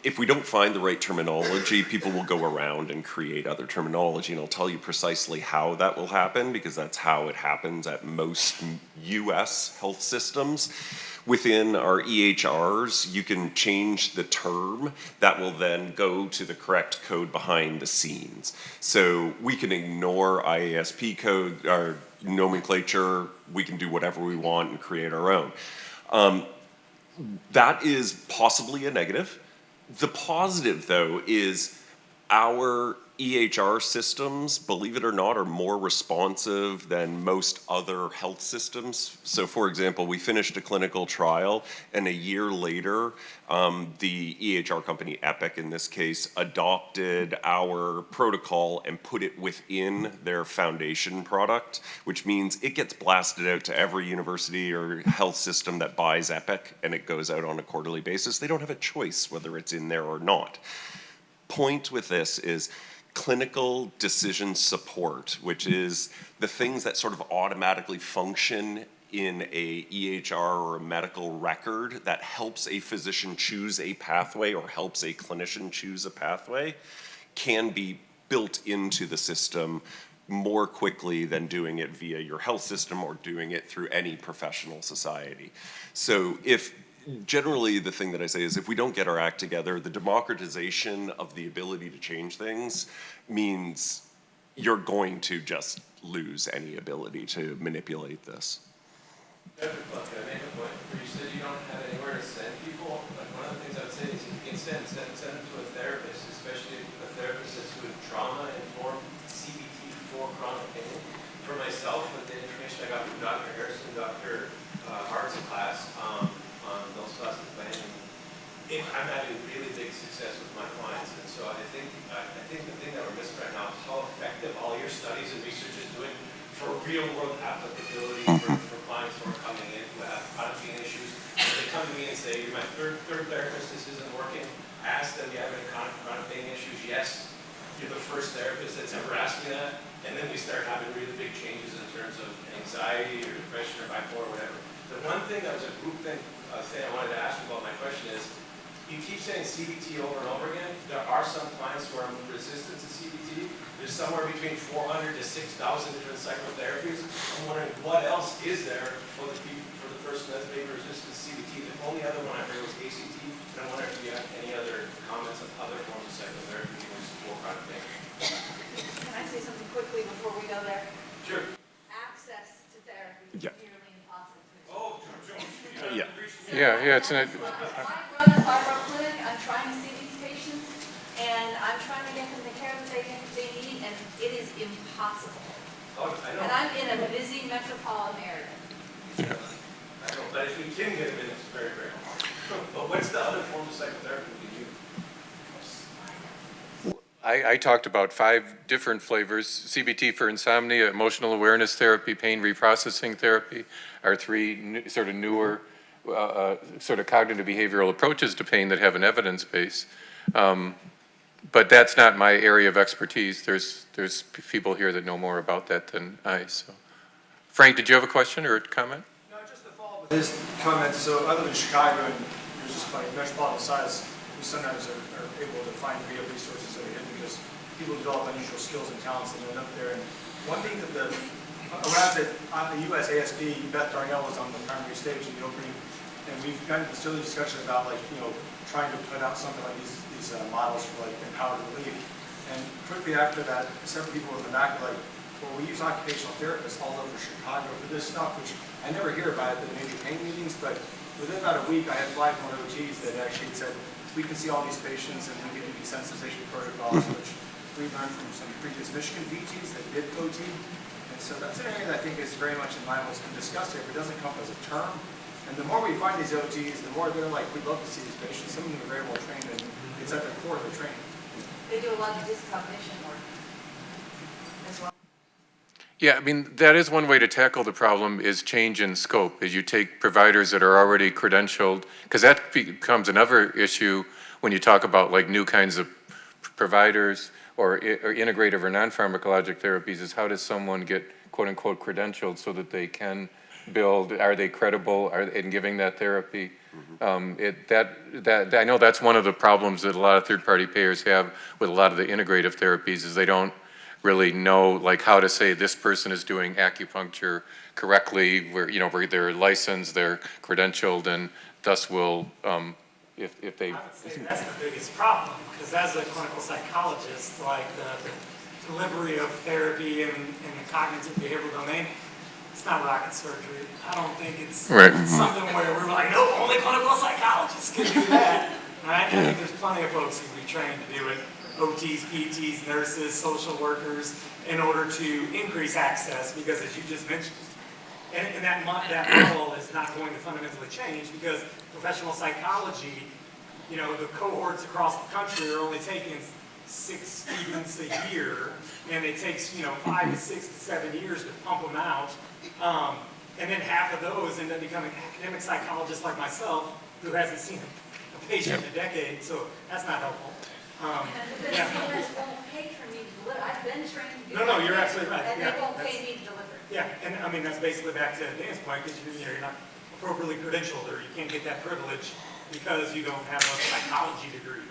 if we don't find the right terminology, people will go around and create other terminology, and I'll tell you precisely how that will happen, because that's how it happens at most US health systems. Within our EHRs, you can change the term that will then go to the correct code behind the scenes. So we can ignore IASP code, our nomenclature, we can do whatever we want and create our own. That is possibly a negative. The positive, though, is our EHR systems, believe it or not, are more responsive than most other health systems. So, for example, we finished a clinical trial, and a year later, the EHR company, Epic in this case, adopted our protocol and put it within their foundation product, which means it gets blasted out to every university or health system that buys Epic, and it goes out on a quarterly basis. They don't have a choice whether it's in there or not. Point with this is clinical decision support, which is the things that sort of automatically function in a EHR or a medical record that helps a physician choose a pathway or helps a clinician choose a pathway, can be built into the system more quickly than doing it via your health system or doing it through any professional society. So generally, the thing that I say is if we don't get our act together, the democratization of the ability to change things means you're going to just lose any ability to manipulate this. Can I make a point where you said you don't have anywhere to send people? Like, one of the things I would say is if you can send them to a therapist, especially a therapist that's doing trauma-informed CBT for chronic pain. For myself, with the information I got from Dr. Harrison, Dr. Hart's class, on Nociplastic planning, I'm having really big success with my clients, and so I think the thing that we're missing right now is how effective all your studies and research is doing for real-world applicability for clients who are coming in who have chronic pain issues. They come to me and say, "You're my third therapist. This isn't working." I ask them, "Do you have any chronic pain issues?" "Yes." "You're the first therapist that's ever asked me that." And then we start having really big changes in terms of anxiety or depression or bipolar or whatever. The one thing that was a group thing I wanted to ask you about, my question is, you keep saying CBT over and over again. There are some clients who are resistant to CBT. There's somewhere between 400 to 6,000 different psychotherapies. I'm wondering what else is there for the person that's maybe resistant to CBT. The only other one I heard was ACT, and I wonder if you have any other comments on other forms of psychotherapy for chronic pain. Can I say something quickly before we go there? Sure. Access to therapy is Yeah. nearly impossible. Oh, Yeah. It's an. I run a thyroid clinic, I'm trying to see these patients, and I'm trying to get them the care that they need, and it is impossible. Oh, I know. And I'm in a busy metropolitan area. I know, but if we can get them in, it's very, very hard. But what's the other forms of psychotherapy we do? I talked about 5 different flavors: CBT for insomnia, emotional awareness therapy, pain reprocessing therapy, are 3 sort of newer sort of cognitive behavioral approaches to pain that have an evidence base. But that's not my area of expertise. There's people here that know more about that than I, so. Frank, did you have a question or a comment? No, just to follow up with his comment, so I live in Chicago, and there's just like metropolitan size, we sometimes are able to find real resources that are hidden because people develop unusual skills and talents and end up there. And one thing that when I was at the US ASB, Beth Darnell was on the primary stage in the opening, and we've gotten into silly discussion about like, trying to put out something like these models for like empowered relief. And quickly after that, several people in the back were like, well, we use occupational therapists all over Chicago for this stuff, which I never hear about at the major pain meetings, but within about a week, I had 5 more OTs that actually said, we can see all these patients and we can do desensitization protocols, which we learned from some previous Michigan VTs that did OT. And so that's an area that I think is very much in line with what's been discussed here, but it doesn't come as a term. And the more we find these OTs, the more they're like, we'd love to see these patients. Some of them are very well trained, and it's at the core of their training. They do a lot of discognition work as well. Yeah, I mean, that is one way to tackle the problem is change in scope, is you take providers that are already credentialed, because that becomes another issue when you talk about like new kinds of providers or integrative or non-pharmacologic therapies, is how does someone get quote unquote credentialed so that they can build, are they credible in giving that therapy? I know that's one of the problems that a lot of third-party payers have with a lot of the integrative therapies is they don't really know like how to say this person is doing acupuncture correctly, where they're licensed, they're credentialed, and thus will, if they. I would say that's the biggest problem, because as a clinical psychologist, like the delivery of therapy in the cognitive behavioral domain, it's not rocket surgery. I don't think it's something where we're like, no, only clinical psychologists can do that. Right? I think there's plenty of folks who be trained to do it. OTs, PTs, nurses, social workers, in order to increase access, because as you just mentioned, and that model is not going to fundamentally change, because professional psychology, the cohorts across the country are only taking 6 students a year, and it takes 5 to 6 to 7 years to pump them out, and then half of those end up becoming academic psychologists like myself, who hasn't seen a patient in a decade, so that's not helpful. But CMS won't pay for me to deliver. I've been trained to do No, you're absolutely right. And they won't pay me to deliver. Yeah, and I mean, that's basically back to Dan's point, because you're not appropriately credentialed, or you can't get that privilege because you don't have a psychology degree,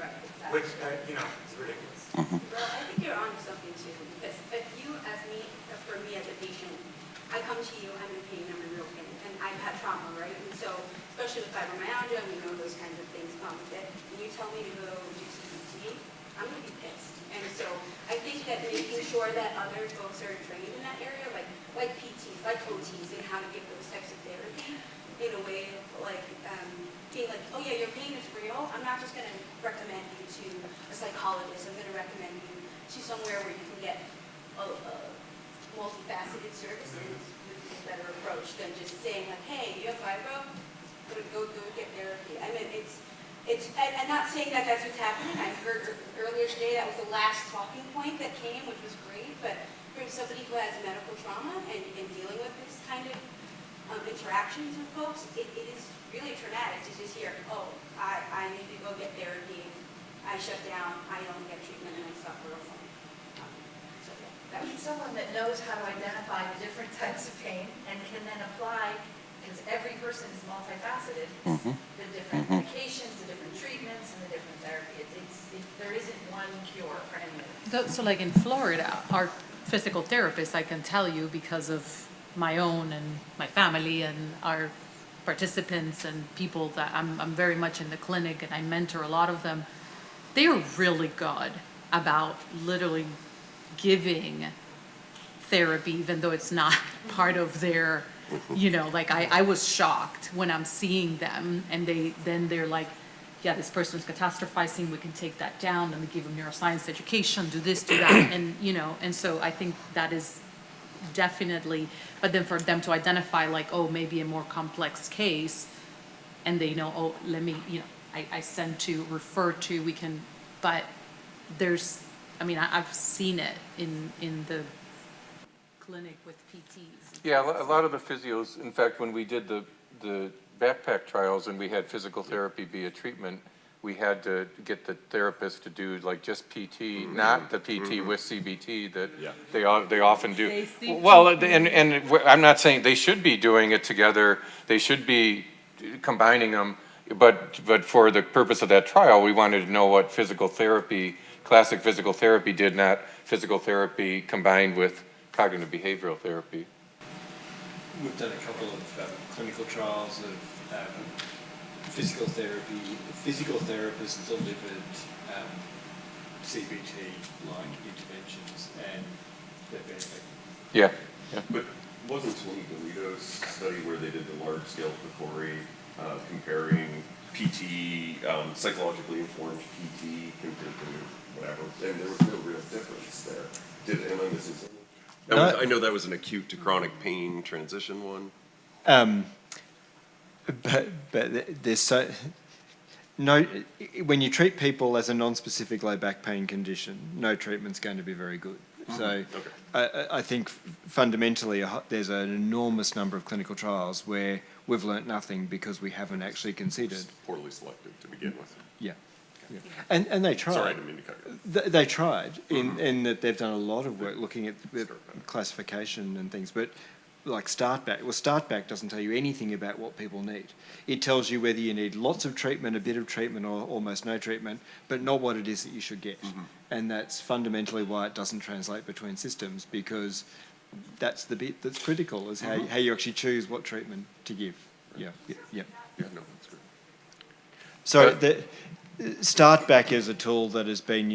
which, is ridiculous. Well, I think you're onto something too, because if you, for me as a patient, I come to you, I'm in pain, I'm in real pain, and I've had trauma, right? And so, especially with fibromyalgia, we know those kinds of things come with it. When you tell me to go do CBT, I'm going to be pissed. And so, I think that making sure that other folks are trained in that area, like PTs, like OTs, and how to give those types of therapy in a way of being like, oh yeah, your pain is real. I'm not just going to recommend you to a psychologist. I'm going to recommend you to somewhere where you can get multifaceted services, which is a better approach than just saying like, hey, you have fibro, go get therapy. I mean, I'm not saying that that's what's happening. I heard earlier today that was the last talking point that came, which was great, but from somebody who has medical trauma and dealing with this kind of interactions with folks, it is really traumatic to just hear, oh, I need to go get therapy, I shut down, I don't get treatment, and I suffer from I need someone that knows how to identify the different types of pain and can then apply, because every person is multifaceted, the different medications, the different treatments, and the different therapy. There isn't one cure for any of it. So like in Florida, our physical therapists, I can tell you because of my own and my family and our participants and people that I'm very much in the clinic and I mentor a lot of them, they are really good about literally giving therapy, even though it's not part of their, like I was shocked when I'm seeing them and they're like, yeah, this person's catastrophizing, we can take that down, let me give them neuroscience education, do this, do that, and so I think that is definitely, but then for them to identify like, oh, maybe a more complex case, and they know, oh, let me, I send to, refer to, we can, but there's, I've seen it in the clinic with PTs. Yeah, a lot of the physios, in fact, when we did the backpack trials and we had physical therapy be a treatment, we had to get the therapist to do like just PT, not the PT with CBT that they often do. They see Well, and I'm not saying they should be doing it together. They should be combining them. But for the purpose of that trial, we wanted to know what physical therapy, classic physical therapy did, not physical therapy combined with cognitive behavioral therapy. We've done a couple of clinical trials of physical therapists delivered CBT-like interventions, and they've been effective. Yeah. But wasn't Tony Delito's study where they did the large-scale PCORI comparing PT, psychologically informed PT compared to whatever, and there was no real difference there. Am I missing something? I know that was an acute to chronic pain transition one. But there's no, when you treat people as a non-specific low back pain condition, no treatment's going to be very good. So I think fundamentally there's an enormous number of clinical trials where we've learnt nothing because we haven't actually considered. It's poorly selected to begin with. Yeah. Yeah. And they tried. Sorry, I didn't mean to cut you. They tried in that they've done a lot of work looking at the classification and things, but like StartBack doesn't tell you anything about what people need. It tells you whether you need lots of treatment, a bit of treatment, or almost no treatment, but not what it is that you should get. And that's fundamentally why it doesn't translate between systems, because that's the bit that's critical, is how you actually choose what treatment to give. Yeah, no, that's good. So the StartBack is a tool that has been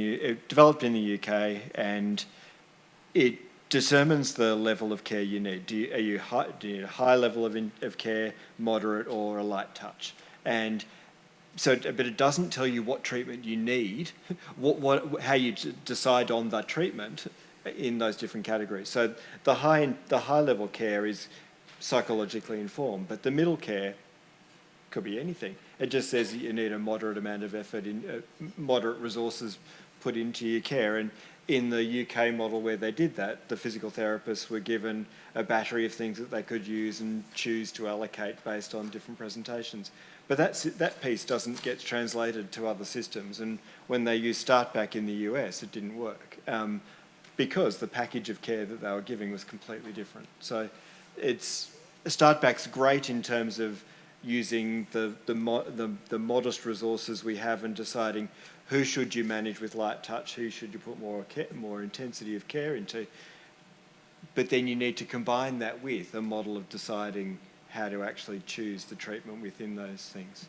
developed in the UK, and it determines the level of care you need. Do you need a high level of care, moderate, or a light touch? And so, but it doesn't tell you what treatment you need, how you decide on that treatment in those different categories. So the high level care is psychologically informed, but the middle care could be anything. It just says that you need a moderate amount of effort, moderate resources put into your care. And in the UK model where they did that, the physical therapists were given a battery of things that they could use and choose to allocate based on different presentations. But that piece doesn't get translated to other systems. And when they used StartBack in the US, it didn't work because the package of care that they were giving was completely different. So StartBack's great in terms of using the modest resources we have and deciding who should you manage with light touch, who should you put more intensity of care into. But then you need to combine that with a model of deciding how to actually choose the treatment within those things.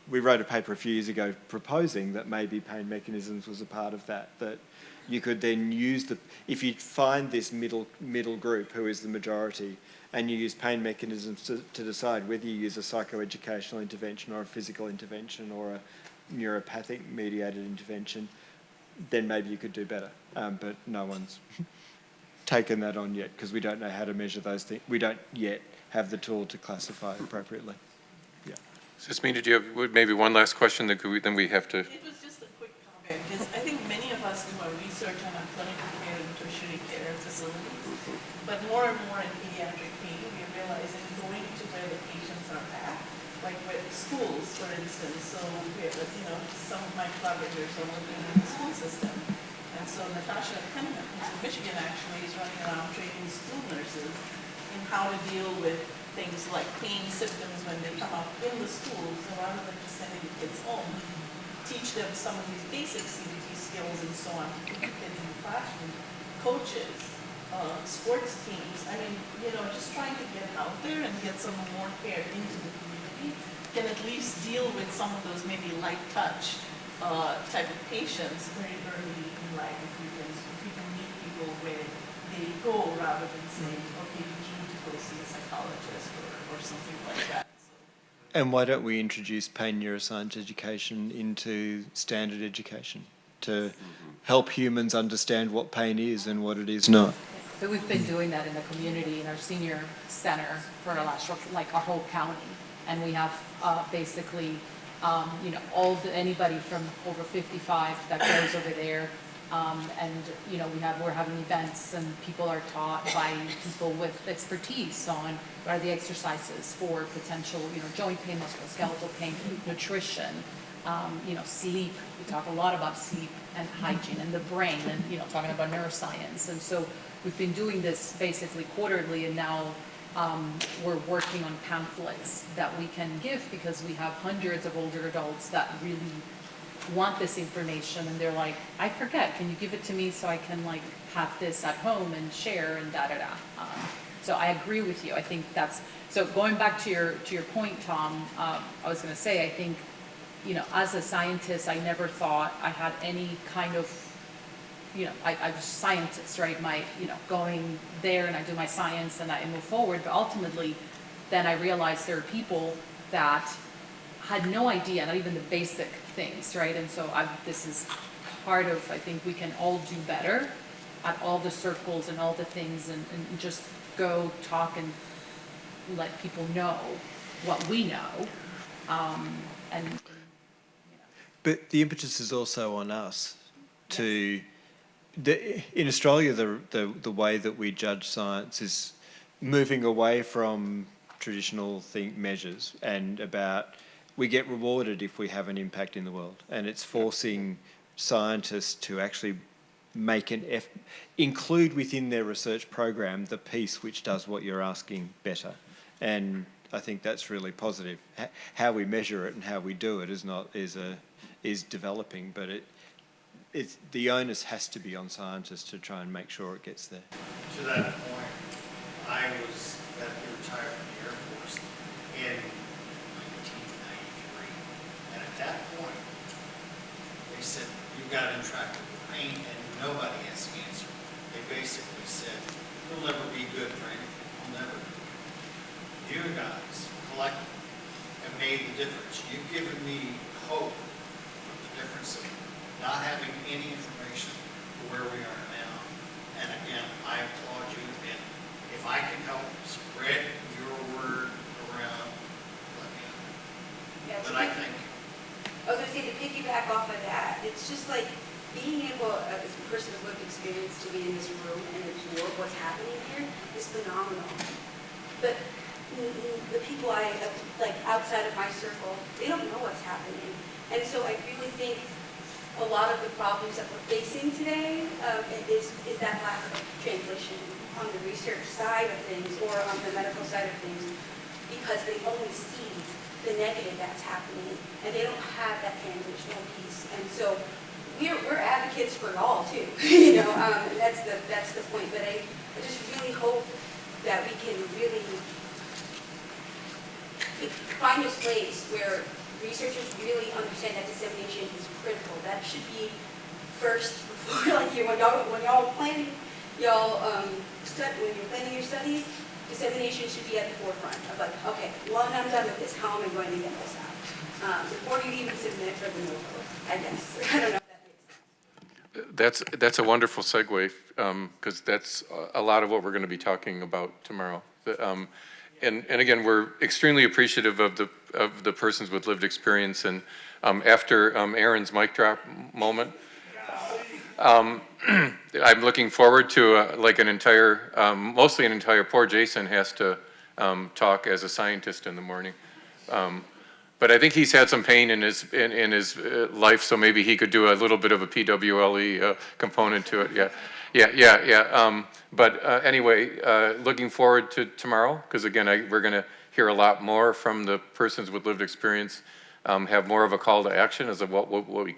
We wrote a paper a few years ago proposing that maybe pain mechanisms was a part of that you could then use if you find this middle group who is the majority, and you use pain mechanisms to decide whether you use a psychoeducational intervention or a physical intervention or a neuropathic mediated intervention, then maybe you could do better. But no one's taken that on yet because we don't know how to measure those things. We don't yet have the tool to classify appropriately. Yeah. Jasmine, did you have maybe one last question that then we have to? It was just a quick comment, because I think many of us do our research on our clinical care and tertiary care facilities, but more and more in pediatric pain, we're realizing going to where the patients are at, like with schools, for instance. So some of my collaborators are working in the school system, and so Natasha Penman, who's in Michigan, actually is running around training school nurses in how to deal with things like pain symptoms when they come up in the schools, so rather than just sending the kids home, teach them some of these basic CBT skills and so on, to keep kids in the classroom. Coaches, sports teams, just trying to get out there and get some more care into the community can at least deal with some of those maybe light touch type of patients very early in life if we can meet people where they go rather than saying, okay, you need to go see a psychologist or something like that. And why don't we introduce pain neuroscience education into standard education to help humans understand what pain is and what it is not? So we've been doing that in the community in our senior center for our whole county, and we have basically anybody from over 55 that goes over there. We're having events and people are taught by people with expertise on what are the exercises for potential, joint pain, musculoskeletal pain, nutrition, sleep. We talk a lot about sleep and hygiene and the brain and, talking about neuroscience. And so we've been doing this basically quarterly, and now we're working on pamphlets that we can give because we have hundreds of older adults that really want this information, and they're like, I forget, can you give it to me so I can have this at home and share and da-da-da. So I agree with you. I think that's, so going back to your point, Tom, I was gonna say, I think, as a scientist, I never thought I had any kind of, I was a scientist, right? Going there and I do my science and I move forward, but ultimately, then I realized there are people that had no idea, not even the basic things, right? And so this is part of, I think we can all do better at all the circles and all the things, and just go talk and let people know what we know. But the impetus is also on us to, in Australia, the way that we judge science is moving away from traditional measures and about, we get rewarded if we have an impact in the world, and it's forcing scientists to actually make include within their research program the piece which does what you're asking better. And I think that's really positive. How we measure it and how we do it is developing, but it's the onus has to be on scientists to try and make sure it gets there. To that point, I was about to retire from the Air Force in 1993, and at that point, they said, you've got intractable pain, and nobody has the answer. They basically said, you'll never be good for anything, you'll never do it. You guys, collectively, have made the difference. You've given me hope of the difference of not having any information for where we are now. And again, I applaud you, and if I can help spread your word around, let me know. Yeah, But I think, I was going to say, to piggyback off of that, it's just like being able, as a person of lived experience, to be in this room and absorb what's happening here is phenomenal. But the people outside of my circle, they don't know what's happening. And so I really think a lot of the problems that we're facing today is that lack of translation on the research side of things or on the medical side of things, because they only see the negative that's happening and they don't have that transitional piece. And so we're advocates for it all too, and that's the point. But I just really hope that we can really find a place where researchers really understand that dissemination is critical. That should be first before, when y'all planning your studies, dissemination should be at the forefront of okay, well, I'm done with this. How am I going to get this out? Before you even submit for the NOFO, I guess. I don't know if that makes sense. That's a wonderful segue, because that's a lot of what we're going to be talking about tomorrow. And again, we're extremely appreciative of the persons with lived experience. And after Aaron's mic drop moment, I'm looking forward to mostly an entire. Poor Jason has to talk as a scientist in the morning. But I think he's had some pain in his life, so maybe he could do a little bit of a PWLE component to it. Yeah. But anyway, looking forward to tomorrow, because again, we're going to hear a lot more from the persons with lived experience, have more of a call to action as of what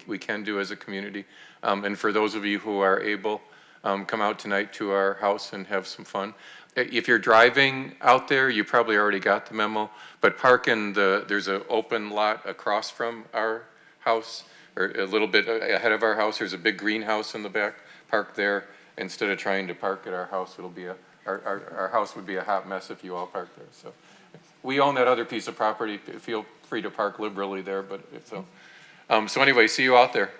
we can do as a community. And for those of you who are able, come out tonight to our house and have some fun. If you're driving out there, you probably already got the memo, but park in there's an open lot across from our house, or a little bit ahead of our house. There's a big greenhouse in the back. Park there instead of trying to park at our house. It'll be our house would be a hot mess if you all parked there. So we own that other piece of property. Feel free to park liberally there, but so anyway, see you out there.